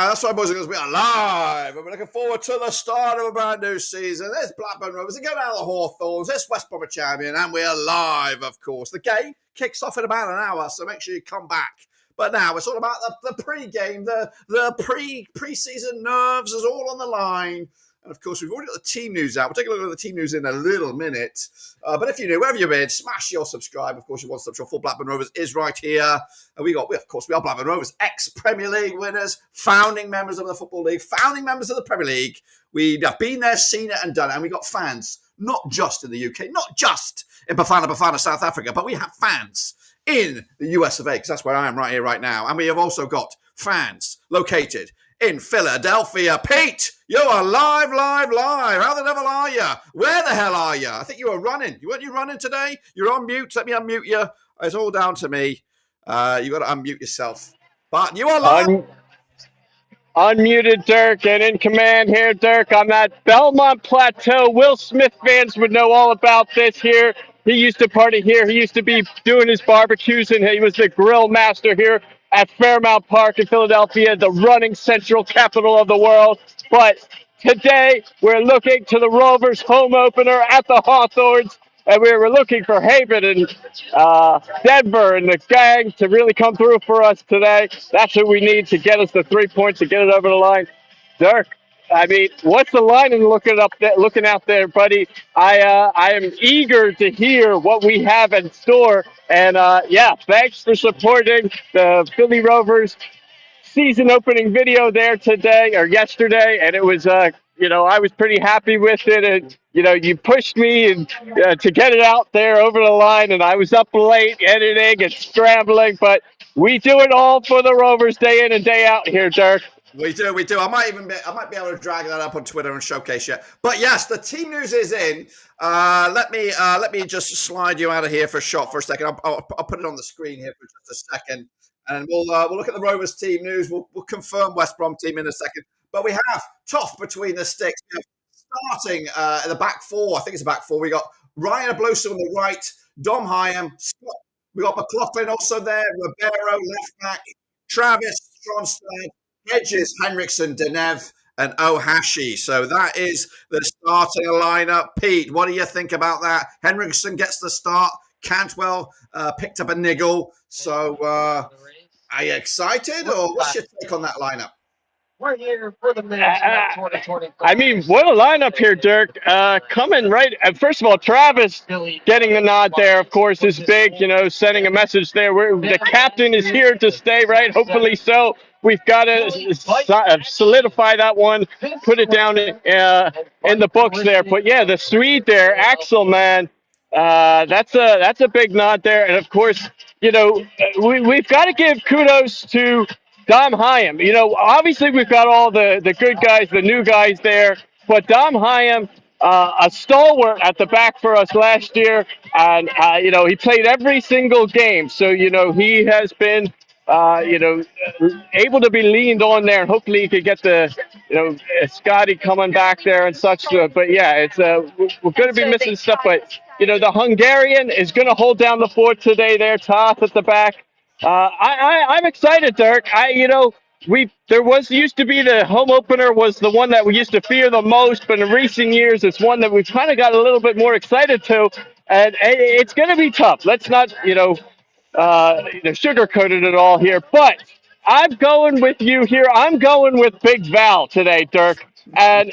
That's right, boys and girls. We are live, and we're looking forward to the start of a brand new season. There's Blackburn Rovers, and going out of the Hawthorns. There's West Bromwich Albion, and we're live, of course. The game kicks off in about an hour, so make sure you come back. But now it's all about the pre-game, the pre-season nerves is all on the line. And of course, we've already got the team news out. We'll take a look at the team news in a little minute. But if you're new, wherever you've been, smash your subscribe. Of course, your one-stop shop for Blackburn Rovers is right here. And we are Blackburn Rovers, ex-Premier League winners, founding members of the Football League, founding members of the Premier League. We have been there, seen it and done it. And we got fans, not just in the UK, not just in Bafana, South Africa, but we have fans in the US of A, because that's where I am right here, right now. And we have also got fans located in Philadelphia. Pete, you are live. How the devil are you? Where the hell are you? I think you were running. Weren't you running today? You're on mute. Let me unmute you. It's all down to me. You got to unmute yourself. But you are live. Unmuted, Dirk, and in command here, Dirk, on that Belmont Plateau. Will Smith fans would know all about this here. He used to party here. He used to be doing his barbecues, and he was the grill master here at Fairmount Park in Philadelphia, the running central capital of the world. But today, we're looking to the Rovers home opener at the Hawthorns, and we were looking for Haven and Denver and the gang to really come through for us today. That's what we need to get us the 3 points, to get it over the line. Dirk, I mean, what's the line and looking out there, buddy? I am eager to hear what we have in store. And, thanks for supporting the Philly Rovers. season opening video there today or yesterday, and it was I was pretty happy with it. And you pushed me and to get it out there over the line, and I was up late editing and scrambling, but we do it all for the Rovers day in and day out here, Dirk. We do, we do. I might be able to drag that up on Twitter and showcase you. But yes, the team news is in. Let me just slide you out of here for a shot for a second. I'll put it on the screen here for just a second, and we'll look at the Rovers team news. We'll confirm West Brom team in a second. But we have tough between the sticks. We have starting in the back four. I think it's a back four. We got Ryan Ablusa on the right, Dom Hyam, Scott. We got McLaughlin also there, Ribeiro left back, Travis Stronstad, Hedges, Henriksen, Denev, and Ohashi. So that is the starting lineup. Pete, what do you think about that? Henriksen gets the start. Cantwell picked up a niggle. So are you excited, or what's your take on that lineup? We're here for the match of 2025. I mean, what a lineup here, Dirk. Coming right. First of all, Travis getting the nod there, of course, is big. Sending a message there. The captain is here to stay, right? Hopefully so. We've got to solidify that one, put it down in the books there. But yeah, the Swede there, Axel, man, that's a big nod there. And of course, we've got to give kudos to Dom Hyam. Obviously we've got all the good guys, the new guys there, but Dom Hyam, a stalwart at the back for us last year, and he played every single game. So he has been able to be leaned on there, and hopefully he could get the Scotty coming back there and such. But yeah, it's we're going to be missing stuff, but the Hungarian is going to hold down the fort today there, Toth at the back. I'm excited, Dirk. There used to be the home opener was the one that we used to fear the most, but in recent years it's one that we've kind of got a little bit more excited to, and it's going to be tough. Let's not sugarcoat it at all here, but I'm going with you here. I'm going with Big Val today, Dirk, and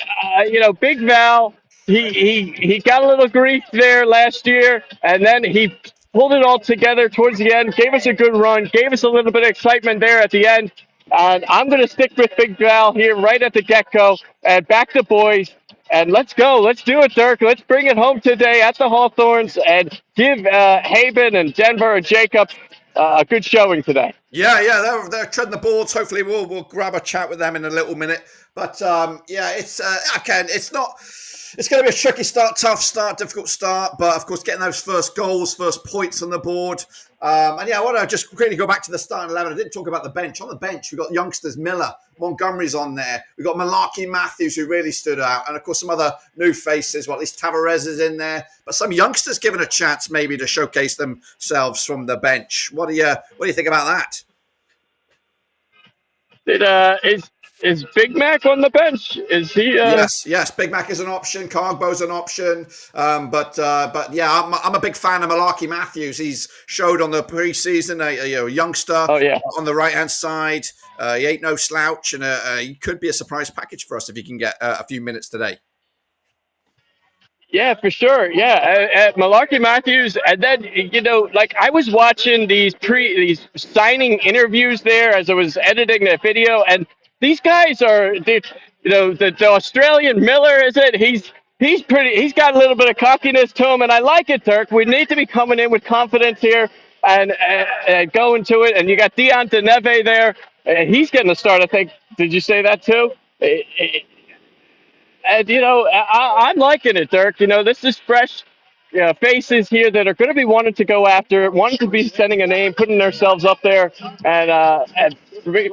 Big Val. He got a little grief there last year, and then he pulled it all together towards the end, gave us a good run, gave us a little bit of excitement there at the end. And I'm going to stick with Big Val here right at the get-go and back the boys. And let's go. Let's do it, Dirk. Let's bring it home today at the Hawthorns and give Haben and Denver and Jacob a good showing today. Yeah, they're treading the boards. Hopefully, we'll grab a chat with them in a little minute. But it's it's not. It's going to be a tricky start, tough start, difficult start. But of course, getting those first goals, first points on the board. I want to just quickly go back to the starting 11. I didn't talk about the bench. On the bench, we've got youngsters. Miller, Montgomery's on there. We've got Malarkey Matthews, who really stood out. And of course, some other new faces. Well, at least Tavares is in there. But some youngsters given a chance maybe to showcase themselves from the bench. What do you think about that? Is Big Mac on the bench? Is he? Yes. Big Mac is an option. Cargbo's an option. But yeah, I'm a big fan of Malarkey Matthews. He's showed on the preseason a youngster. Oh yeah. On the right hand side. He ain't no slouch, and he could be a surprise package for us if he can get a few minutes today. Yeah, for sure. Yeah, Malarkey Matthews, and then I was watching these signing interviews there as I was editing the video, and these guys are the Australian Miller, is it? He's pretty. He's got a little bit of cockiness to him, and I like it, Dirk. We need to be coming in with confidence here and going to it. And you got Dion Deneve there. He's getting a start, I think. Did you say that too? And I'm liking it, Dirk. This is fresh faces here that are going to be wanting to go after, wanting to be sending a name, putting themselves up there, and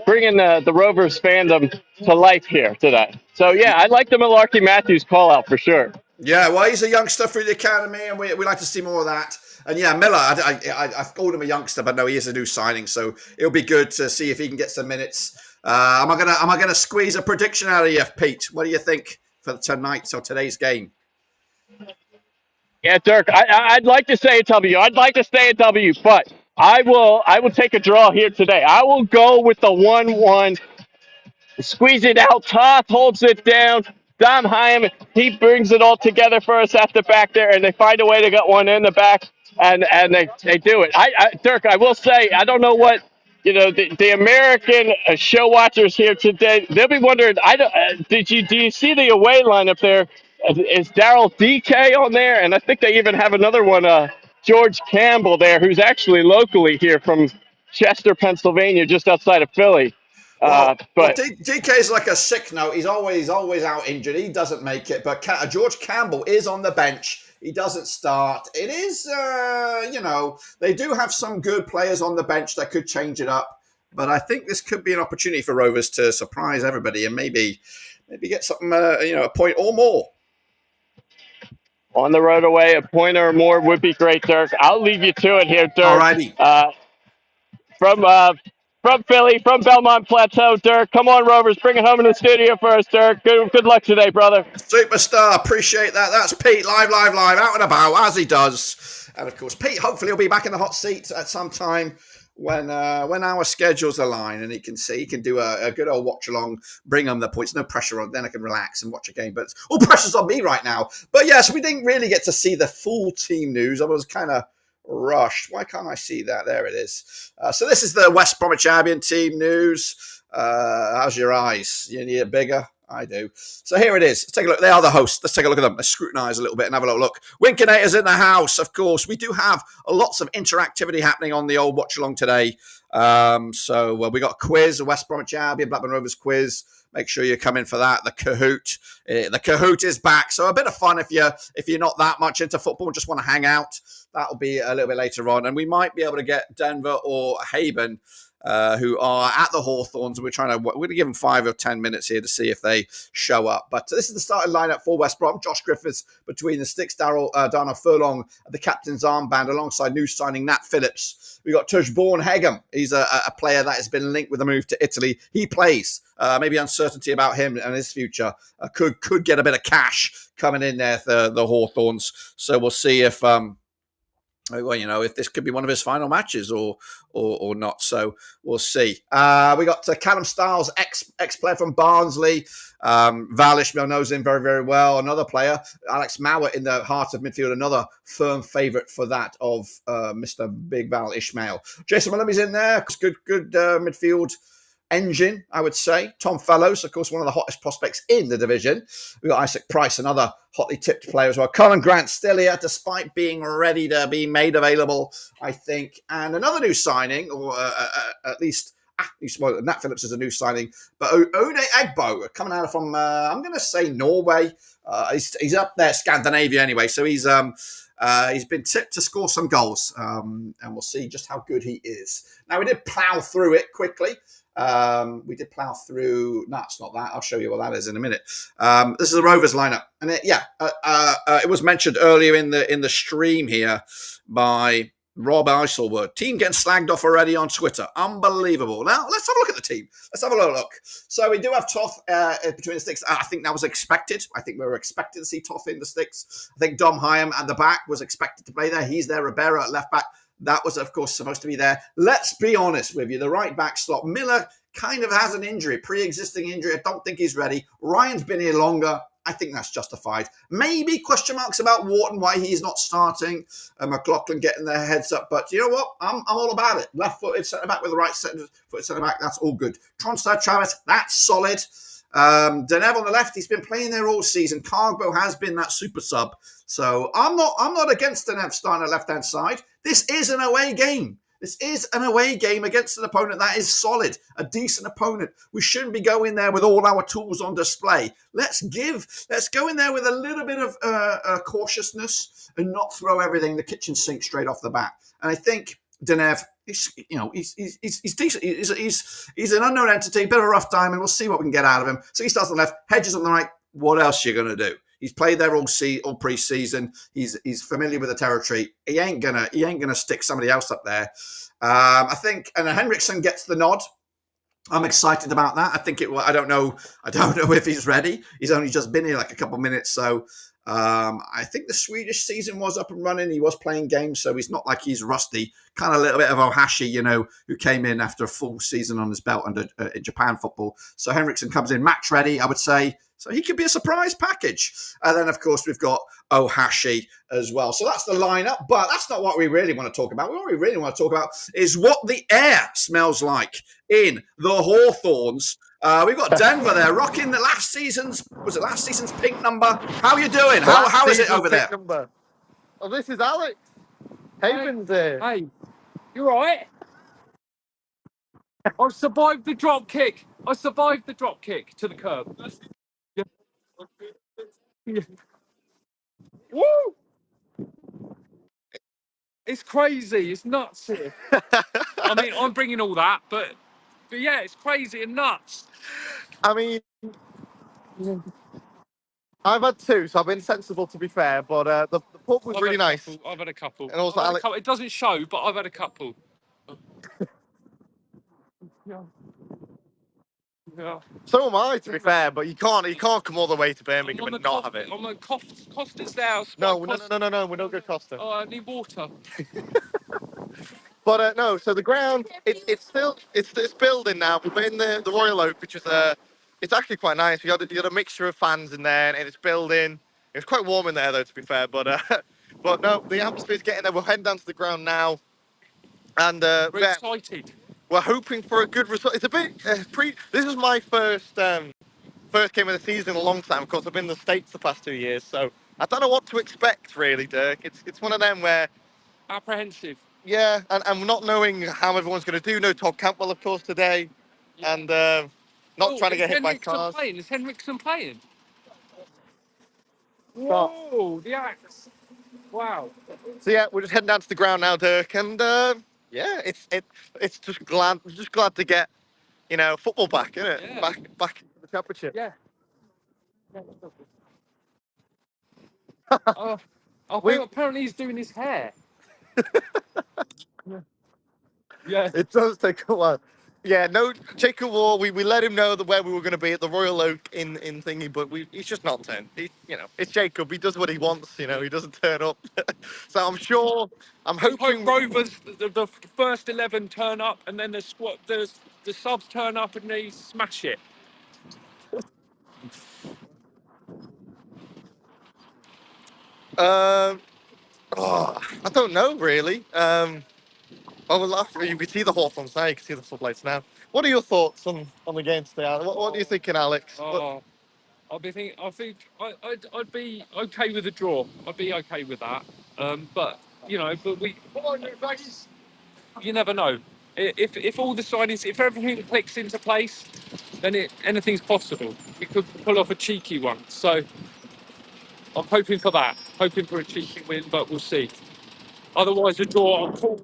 bringing the Rovers fandom to life here today. So yeah, I like the Malarkey Matthews call out for sure. Yeah, well, he's a youngster through the academy, and we like to see more of that. And yeah, Miller, I've called him a youngster, but no, he is a new signing, so it'll be good to see if he can get some minutes. Am I gonna squeeze a prediction out of you, Pete? What do you think for tonight's or today's game? Yeah, Dirk, I'd like to say a W. I'd like to stay a W, but I will take a draw here today. I will go with the 1-1. Squeeze it out. Toth holds it down. Dom Hyam, he brings it all together for us at the back there, and they find a way to get one in the back, and they do it. Dirk, I will say, I don't know what the American show watchers here today, they'll be wondering. I don't. Do you see the away lineup there? Is Daryl DK on there? And I think they even have another one, George Campbell there, who's actually locally here from Chester, Pennsylvania, just outside of Philly. Well, But DK is like a sick note. He's always out injured. He doesn't make it. But George Campbell is on the bench. He doesn't start. It is, they do have some good players on the bench that could change it up. But I think this could be an opportunity for Rovers to surprise everybody and maybe get something, a point or more. On the road away, a point or more would be great, Dirk. I'll leave you to it here, Dirk. Alrighty. From Philly, from Belmont Plateau, Dirk. Come on, Rovers, bring it home in the studio for us, Dirk. Good luck today, brother. Superstar, appreciate that. That's Pete, live, out and about, as he does. And of course, Pete, hopefully he'll be back in the hot seat at some time when our schedules align and he can do a good old watch along, bring him the points, no pressure on, then I can relax and watch a game. But all pressure's on me right now. But yes, we didn't really get to see the full team news. I was kind of rushed. Why can't I see that? There it is. So this is the West Bromwich Albion team news. How's your eyes? You need it bigger? I do. So here it is. Let's take a look. They are the hosts. Let's take a look at them. Let's scrutinize a little bit and have a little look. Winkinator's in the house, of course. We do have lots of interactivity happening on the old watch along today. So we got a quiz, a West Bromwich Albion, Blackburn Rovers quiz. Make sure you come in for that. The Kahoot. The Kahoot is back. So a bit of fun if you're not that much into football and just want to hang out. That'll be a little bit later on. And we might be able to get Denver or Haben, who are at the Hawthorns. We're going to give them 5 or 10 minutes here to see if they show up. But this is the starting lineup for West Brom. Josh Griffiths between the sticks, Darnell Furlong at the captain's armband alongside new signing Nat Phillips. We got Tujborn Hegem. He's a player that has been linked with a move to Italy. He plays. Maybe uncertainty about him and his future. Could get a bit of cash coming in there for the Hawthorns. So we'll see if if this could be one of his final matches or not. So we'll see. We got Callum Stiles, ex-player from Barnsley. Val Ishmael knows him very, very well. Another player, Alex Mauer in the heart of midfield, another firm favourite for that of Mr. Big Val Ishmael. Jason Malumbi's in there. Good midfield engine, I would say. Tom Fellows, of course, one of the hottest prospects in the division. We've got Isaac Price, another hotly tipped player as well. Colin Grant still here, despite being ready to be made available, I think. And another new signing, or at least Nat Phillips is a new signing. But Ode Egbo, coming out from, I'm going to say Norway. He's up there, Scandinavia anyway. So he's been tipped to score some goals. And we'll see just how good he is. Now, we did plough through it quickly. We did plough through. No, it's not that. I'll show you what that is in a minute. This is the Rovers lineup, and it was mentioned earlier in the stream here by Rob Eiselwood. Team getting slagged off already on Twitter. Unbelievable. Now let's have a look at the team. Let's have a little look. So we do have Toth between the sticks. I think that was expected. I think we were expected to see Toth in the sticks. I think Dom Hyam at the back was expected to play there. He's there. Ribera at left back. That was, of course, supposed to be there. Let's be honest with you. The right back slot. Miller kind of has an injury, pre-existing injury. I don't think he's ready. Ryan's been here longer. I think that's justified. Maybe question marks about Wharton, why he's not starting. McLaughlin getting their heads up. But you know what? I'm all about it. Left-footed centre-back with the right footed centre-back. That's all good. Tronstad Travis, that's solid. Denev on the left, he's been playing there all season. Cargbo has been that super sub. So I'm not against Denev starting at left-hand side. This is an away game. This is an away game against an opponent that is solid, a decent opponent. We shouldn't be going there with all our tools on display. Let's go in there with a little bit of cautiousness and not throw everything the kitchen sink straight off the bat. And I think Denev, he's decent. He's an unknown entity, bit of a rough time, and we'll see what we can get out of him. So he starts on the left, Hedges on the right. What else are you going to do? He's played there all pre-season. He's familiar with the territory. He ain't gonna stick somebody else up there. I think, and Henriksen gets the nod. I'm excited about that. I don't know if he's ready. He's only just been here like a couple of minutes, so I think the Swedish season was up and running. He was playing games, so he's not like he's rusty. Kind of a little bit of Ohashi, who came in after a full season on his belt under in Japan football. So Henriksen comes in match ready, I would say. So he could be a surprise package. And then, of course, we've got Ohashi as well. So that's the lineup, but that's not what we really want to talk about. What we really want to talk about is what the air smells like in the Hawthorns. We've got Denver there rocking the last season's pink number. How are you doing? How is it over there? Number. Oh, this is Alex. Haven's there. Hey, you alright? I survived the drop kick. I survived the drop kick to the curb. Yeah. Yeah. Woo! It's crazy. It's nuts here. I mean, I'm bringing all that, but yeah, it's crazy and nuts. I mean, I've had two, so I've been sensible to be fair. But the pub was really nice. I've had a couple. And also, I've had a Alex, couple. It doesn't show, but I've had a couple. Yeah. Yeah. so am I, to be fair. But you can't come all the way to Birmingham and not have it. I'm on Costa's there. No, we're not going Costa. Oh, I need water. But no, so the ground, it's building now. We're in the Royal Oak, which is it's actually quite nice. You got a mixture of fans in there, and it's building. It's quite warm in there though, to be fair. But but no, the atmosphere's getting there. We're heading down to the ground now, and We're yeah, excited. we're hoping for a good result. It's a bit This is my first game of the season in a long time. Of course, I've been in the States the past 2 years, so I don't know what to expect really, Dirk. It's one of them where. Apprehensive. Yeah, and not knowing how everyone's going to do. No Todd Campbell, of course, today. Yeah. And not trying to get hit by cars. Is Henriksen playing? Stop. Whoa, the axe. Wow. So yeah, we're just heading down to the ground now, Dirk, and yeah, it's just glad to get football back, isn't it? Yeah. Back in the championship. Yeah. Oh, apparently he's doing his hair. Yeah. It does take a while. Yeah, no, Jacob Wall. We let him know where we were going to be at the Royal Oak in thingy, but he's just not turned. It's Jacob. He does what he wants. He doesn't turn up. So I'm hoping Rovers, the first 11 turn up, and then the subs turn up and they smash it. I don't know really. You can see the Hawthorns now. You can see the floodlights now. What are your thoughts on the game today? What are you thinking, Alex? I think I'd be okay with a draw. I'd be okay with that. But you never know. If all the signings, if everything clicks into place, then anything's possible. We could pull off a cheeky one. So I'm hoping for that. Hoping for a cheeky win, but we'll see. Otherwise, a draw. I'm cool.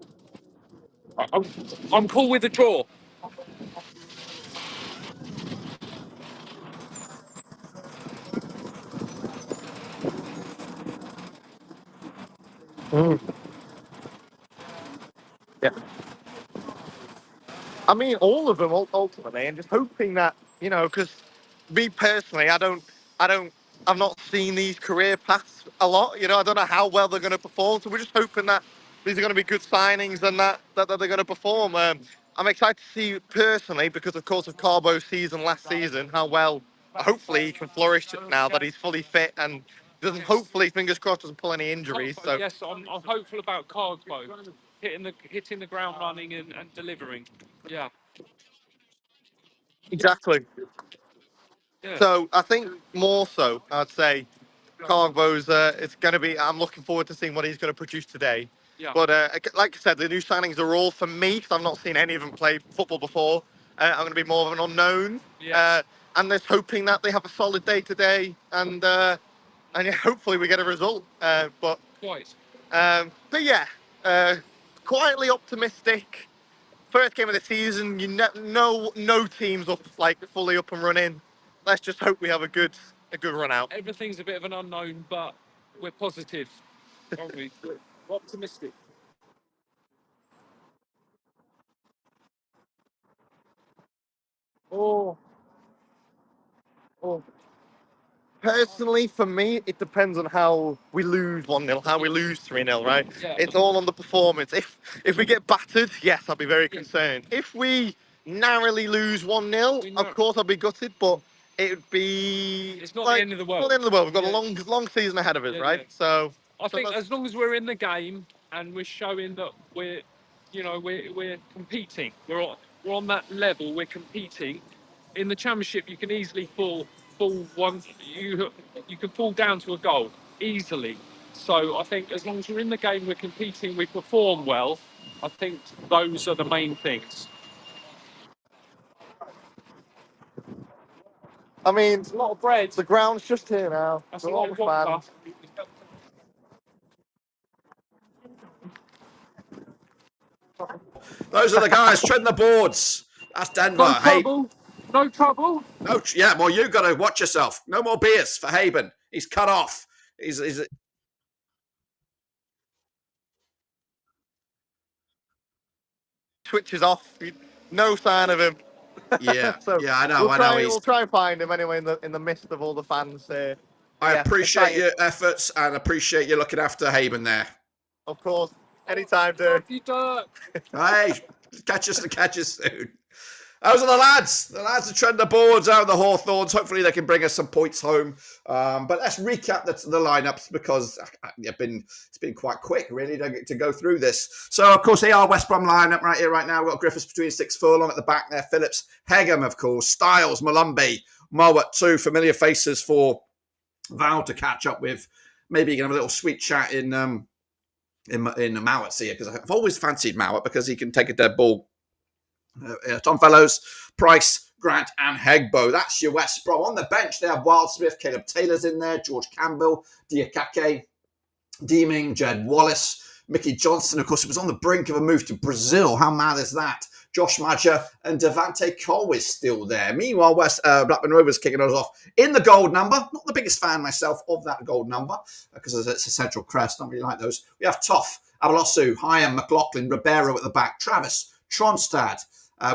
I'm cool with a draw. Yeah. I mean, all of them ultimately, and just hoping that because me personally, I've not seen these career paths a lot. I don't know how well they're going to perform. So we're just hoping that these are going to be good signings and that they're going to perform. I'm excited to see personally because, of course, of Carbo's season last season, how well hopefully he can flourish now that he's fully fit and doesn't. Hopefully, fingers crossed, doesn't pull any injuries. So yes, I'm hopeful about Carbo hitting the ground running and delivering. Yeah. exactly. Yeah. So I think more so, I'd say Carbo's. It's going to be. I'm looking forward to seeing what he's going to produce today. Yeah. But like I said, the new signings are all for me because I've not seen any of them play football before. I'm going to be more of an unknown. Yeah. And just hoping that they have a solid day today, and yeah, hopefully we get a result. But yeah, quietly optimistic. First game of the season, no teams up fully up and running. Let's just hope we have a good run out. Everything's a bit of an unknown, but we're positive, aren't we? We're optimistic. Oh. Personally, for me, it depends on how we lose 1-0, how we lose 3-0, right? Yeah. It's all on the performance. If we get battered, yes, I'll be very concerned. If we narrowly lose 1-0, of course I'll be gutted, but it would be. It's not like, the end of the world. Not the end of the world. We've got Yeah. a long season ahead of us, Yeah, right? yeah. So I think as long as we're in the game and we're showing that we're, we're competing, we're on that level. We're competing. In the Championship, you can easily fall one. You can fall down to a goal easily. So I think as long as we're in the game, we're competing, we perform well. I think those are the main things. I mean, It's a lot of bread. the ground's just here now. That's Got a all lot the of vodka. fans. Those are the guys treading the boards. That's Denver. No Hey, trouble. No trouble. no, yeah. Well, you got to watch yourself. No more beers for Haben. He's cut off. He's Switches off. No sign of him. yeah, So yeah. I know. I know. we'll try and find him anyway in the midst of all the fans here. I Yeah, appreciate excited. your efforts and appreciate you looking after Haben there. Of course. Anytime, dude. Love you, Dirk. Hey, catch us soon. Those are the lads. The lads are treading the boards out of the Hawthorns. Hopefully they can bring us some points home. But let's recap the lineups because it's been quite quick, really, to go through this. So, of course, they are West Brom lineup right here, right now. We've got Griffiths between six, Furlong at the back there, Phillips, Hegem, of course, Styles, Malumbi, Mowat, two familiar faces for Val to catch up with. Maybe you can have a little sweet chat in Mowat's here because I've always fancied Mowat because he can take a dead ball. Tom Fellows, Price, Grant, and Hegbo. That's your West Brom. On the bench, they have Wildsmith, Caleb Taylor's in there, George Campbell, Diakake, Deeming, Jed Wallace, Mickey Johnson, of course, was on the brink of a move to Brazil. How mad is that? Josh Madger and Devante Colwys still there. Meanwhile, Blackburn Rovers kicking us off in the gold number. Not the biggest fan myself of that gold number because it's a central crest. Don't really like those. We have Toff, Abalosu, Hyam, McLaughlin, Ribeiro at the back, Travis, Tronstad.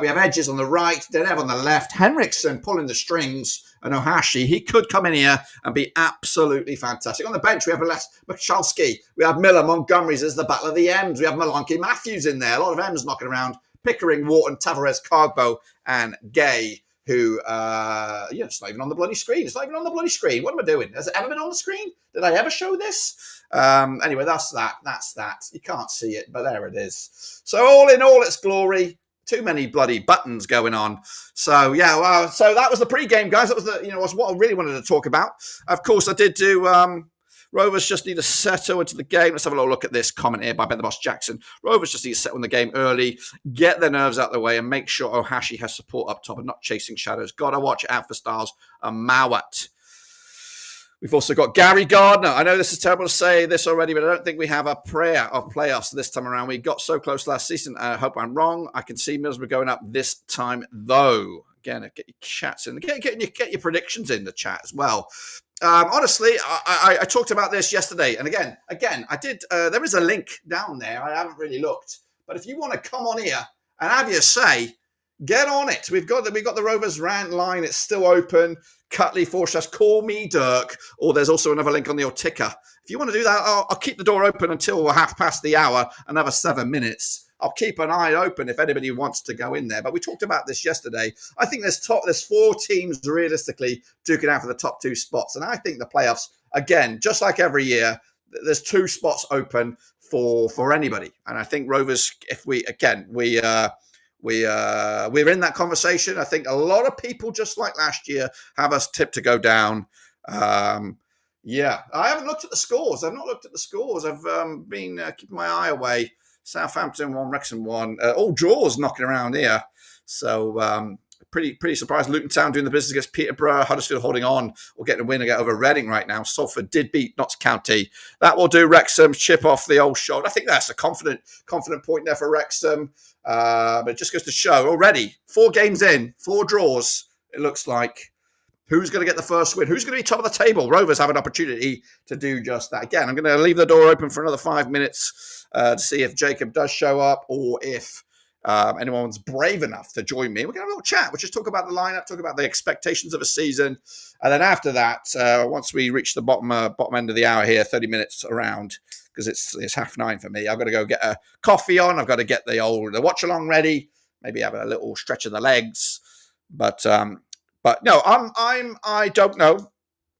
We have Edges on the right, Denev on the left, Henriksen pulling the strings, and Ohashi. He could come in here and be absolutely fantastic. On the bench, we have Les Michalski. We have Miller, Montgomery's as the battle of the M's. We have Malanke Matthews in there. A lot of M's knocking around. Pickering, Wharton, Tavares, Cargbo, and Gay, who, it's not even on the bloody screen. It's not even on the bloody screen. What am I doing? Has it ever been on the screen? Did I ever show this? Anyway, that's that. That's that. You can't see it, but there it is. So all in all, it's glory. Too many bloody buttons going on. So yeah, well, so that was the pre-game, guys. That was was what I really wanted to talk about. Of course, I did do Rovers just need to settle into the game. Let's have a little look at this comment here by Ben the Boss Jackson. Rovers just need to settle in the game early, get their nerves out of the way, and make sure Ohashi has support up top and not chasing shadows. Gotta watch out for Styles and Mowat. We've also got Gary Gardner. I know this is terrible to say this already, but I don't think we have a prayer of playoffs this time around. We got so close last season. I hope I'm wrong. I can see Middlesbrough going up this time, though. Again, get your chats in. Get your predictions in the chat as well. Honestly, I talked about this yesterday. And again, I did. There is a link down there. I haven't really looked. But if you want to come on here and have your say, get on it. We've got the Rovers rant line. It's still open. Cutley / call me Dirk, or there's also another link on the old ticker. If you want to do that, I'll keep the door open until 1:30, another 7 minutes. I'll keep an eye open if anybody wants to go in there. But we talked about this yesterday. I think there's 4 teams realistically duking out for the top 2 spots, and I think the playoffs, again, just like every year, there's 2 spots open for anybody. And I think Rovers, if we're in that conversation. I think a lot of people, just like last year, have us tipped to go down. I haven't looked at the scores. I've not looked at the scores. I've been keeping my eye away. Southampton 1, Wrexham 1. All draws knocking around here. So pretty surprised. Luton Town doing the business against Peterborough. Huddersfield holding on or getting a win over Reading right now. Salford did beat Notts County. That will do Wrexham. Chip off the old shoulder. I think that's a confident point there for Wrexham. But it just goes to show already 4 games in, 4 draws. It looks like who's going to get the first win? Who's going to be top of the table? Rovers have an opportunity to do just that. Again, I'm going to leave the door open for another 5 minutes to see if Jacob does show up or if anyone's brave enough to join me. We're going to have a little chat. We'll just talk about the lineup, talk about the expectations of a season. And then after that, once we reach the bottom end of the hour here, 30 minutes around, because it's 9:30 for me. I've got to go get a coffee on. I've got to get the watch along ready. Maybe have a little stretch of the legs. But But no, I don't know.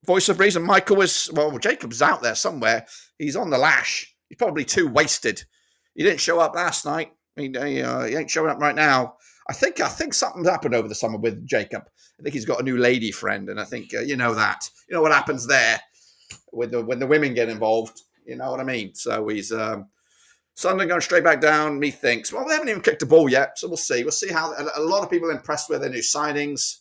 Voice of reason. Michael was, well, Jacob's out there somewhere. He's on the lash. He's probably too wasted. He didn't show up last night. He ain't showing up right now. I think something's happened over the summer with Jacob. I think he's got a new lady friend, and I think you know what happens there when the women get involved. You know what I mean? So he's Sunderland going straight back down. Methinks. Well, they haven't even kicked a ball yet, so we'll see. We'll see how a lot of people are impressed with their new signings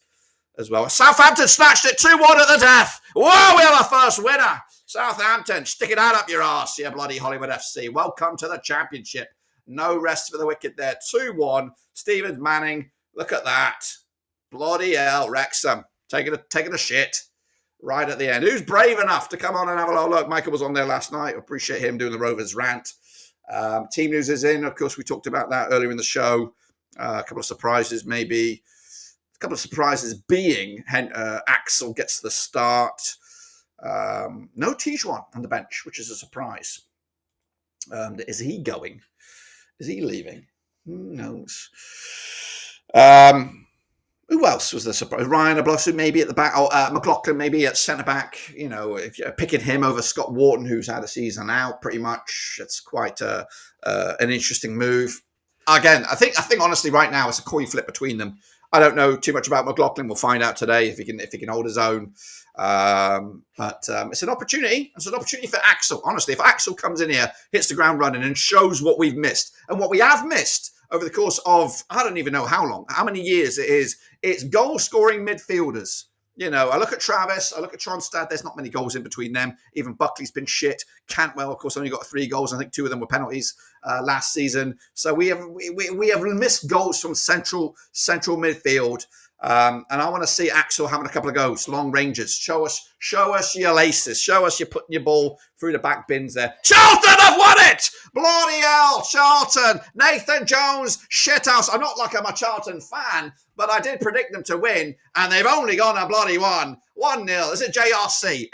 as well. Southampton snatched it 2-1 at the death. Whoa, we have a first winner. Southampton, stick it out up your arse, you bloody Hollywood FC. Welcome to the Championship. No rest for the wicked there. 2-1. Stevens Manning, look at that. Bloody hell, Wrexham. Taking a shit right at the end. Who's brave enough to come on and have a look? Michael was on there last night. I appreciate him doing the Rovers rant. Team news is in. Of course, we talked about that earlier in the show. A couple of surprises, maybe. A couple of surprises being Axel gets the start. No Tijuan on the bench, which is a surprise. Is he going? Is he leaving? Who knows? Who else was the surprise? Ryan Ablosu maybe at the back. Or McLaughlin maybe at centre back. You know, if you're picking him over Scott Wharton, who's had a season out pretty much, it's quite an interesting move. Again, I think honestly right now it's a coin flip between them. I don't know too much about McLaughlin. We'll find out today if he can hold his own. But it's an opportunity. It's an opportunity for Axel. Honestly, if Axel comes in here, hits the ground running, and shows what we've missed and what we have missed over the course of I don't even know how long, how many years it is. It's goal-scoring midfielders. You know, I look at Travis, I look at Tronstad. There's not many goals in between them. Even Buckley's been shit. Cantwell, of course, only got 3 goals. I think 2 of them were penalties last season. So we have missed goals from central midfield. And I want to see Axel having a couple of goals, long ranges. Show us your laces. Show us you're putting your ball through the back bins there. Charlton have won it! Bloody hell, Charlton. Nathan Jones, shithouse. I'm not like I'm a Charlton fan, but I did predict them to win, and they've only gone a bloody 1-0. Is it JRC?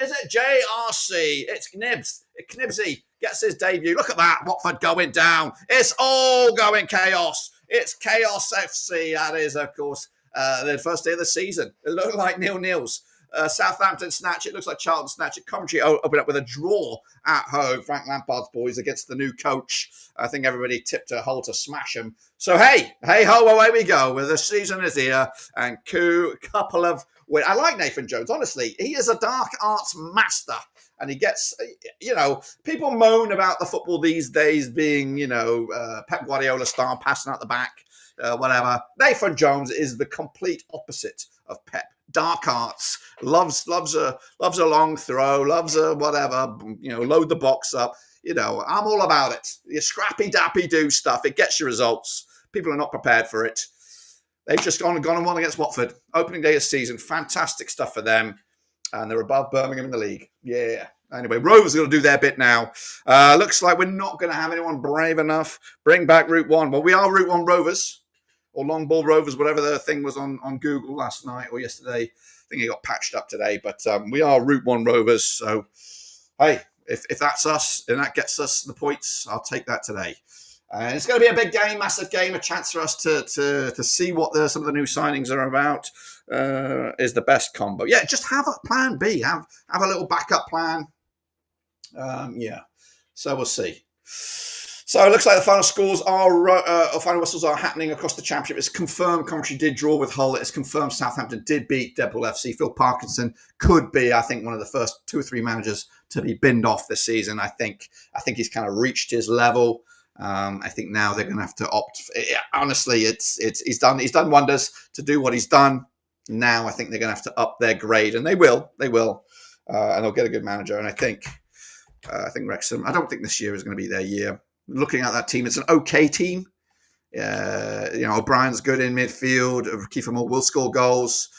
It's Knibbs. Knibbsy gets his debut. Look at that. Watford going down. It's all going chaos. It's Chaos FC. That is, of course, the first day of the season. It looked like 0-0s. Southampton snatch it. Looks like Charlton snatch it. Coventry open up with a draw at home. Frank Lampard's boys against the new coach. I think everybody tipped a Hull to smash him. So hey ho, away we go. Well, the season is here, and couple of. I like Nathan Jones. Honestly, he is a dark arts master, and he gets. You know, people moan about the football these days being, Pep Guardiola style, passing out the back. Whatever. Nathan Jones is the complete opposite of Pep. Dark arts, loves a long throw, loves a whatever, load the box up. I'm all about it. Your scrappy dappy do stuff. It gets you results. People are not prepared for it. They've just gone and won against Watford. Opening day of season. Fantastic stuff for them. And they're above Birmingham in the league. Yeah. Anyway, Rovers are going to do their bit now. Looks like we're not going to have anyone brave enough. Bring back Route 1. Well, we are Route 1 Rovers. Or Long Ball Rovers, whatever the thing was on Google last night or yesterday. I think it got patched up today. But we are Route 1 Rovers. So, hey, if that's us and that gets us the points, I'll take that today. And it's going to be a big game, massive game, a chance for us to see what some of the new signings are about. Is the best combo. Yeah, just have a plan B. Have a little backup plan. Yeah. So we'll see. So it looks like the final scores final whistles are happening across the championship. It's confirmed Coventry did draw with Hull. It's confirmed Southampton did beat Deadpool FC. Phil Parkinson could be, I think, one of the first 2 or 3 managers to be binned off this season. I think he's kind of reached his level. I think now they're going to have to opt. Honestly, he's done wonders to do what he's done. Now I think they're going to have to up their grade, and they will. And they'll get a good manager. And I think Wrexham. I don't think this year is going to be their year. Looking at that team, it's an okay team. O'Brien's good in midfield. Kiefer Moore will score goals.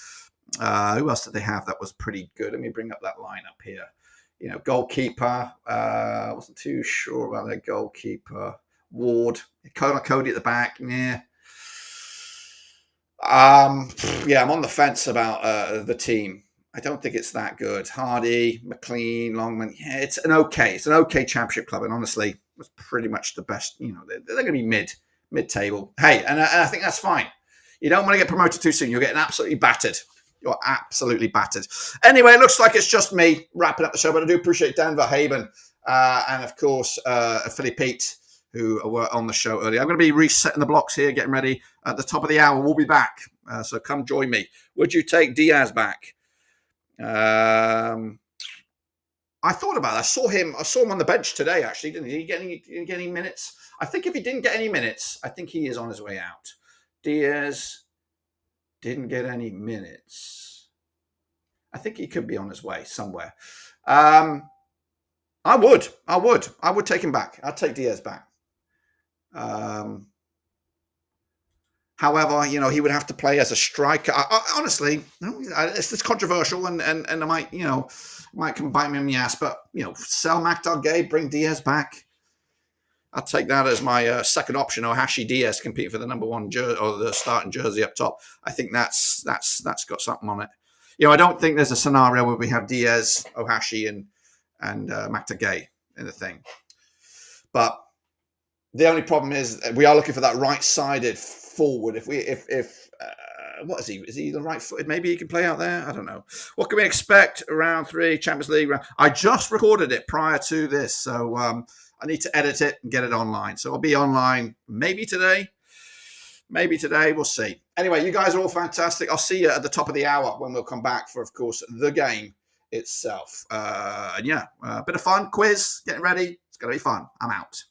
Who else did they have that was pretty good? Let me bring up that lineup here. Goalkeeper. I wasn't too sure about their goalkeeper. Ward. Cody at the back. Yeah. I'm on the fence about the team. I don't think it's that good. Hardy, McLean, Longman. Yeah, it's an okay championship club, and honestly, it's pretty much the best. They're going to be mid-table. Hey, and I think that's fine. You don't want to get promoted too soon. You're getting absolutely battered. You're absolutely battered. Anyway, it looks like it's just me wrapping up the show, but I do appreciate Dan Verhaben and, of course, Philly Pete, who were on the show earlier. I'm going to be resetting the blocks here, getting ready at the top of the hour. We'll be back, so come join me. Would you take Diaz back? I thought about it. I saw him on the bench today, actually. Didn't he? Did he get any minutes? I think if he didn't get any minutes, I think he is on his way out. Diaz didn't get any minutes. I think he could be on his way somewhere. I would take him back. I'd take Diaz back. However, he would have to play as a striker. Honestly, it's controversial, and I might, might come bite me in the ass. But sell McDougall, bring Diaz back. I'll take that as my second option. Ohashi Diaz compete for the number one jersey or the starting jersey up top. I think that's got something on it. I don't think there's a scenario where we have Diaz, Ohashi, and McDougall in the thing. But the only problem is we are looking for that right-sided forward. What is he? Is he the right-footed? Maybe he can play out there. I don't know. What can we expect round 3 Champions League? I just recorded it prior to this, so I need to edit it and get it online. So I'll be online maybe today. We'll see. Anyway, you guys are all fantastic. I'll see you at the top of the hour when we'll come back for, of course, the game itself. And yeah, a bit of fun, quiz, getting ready. It's going to be fun. I'm out.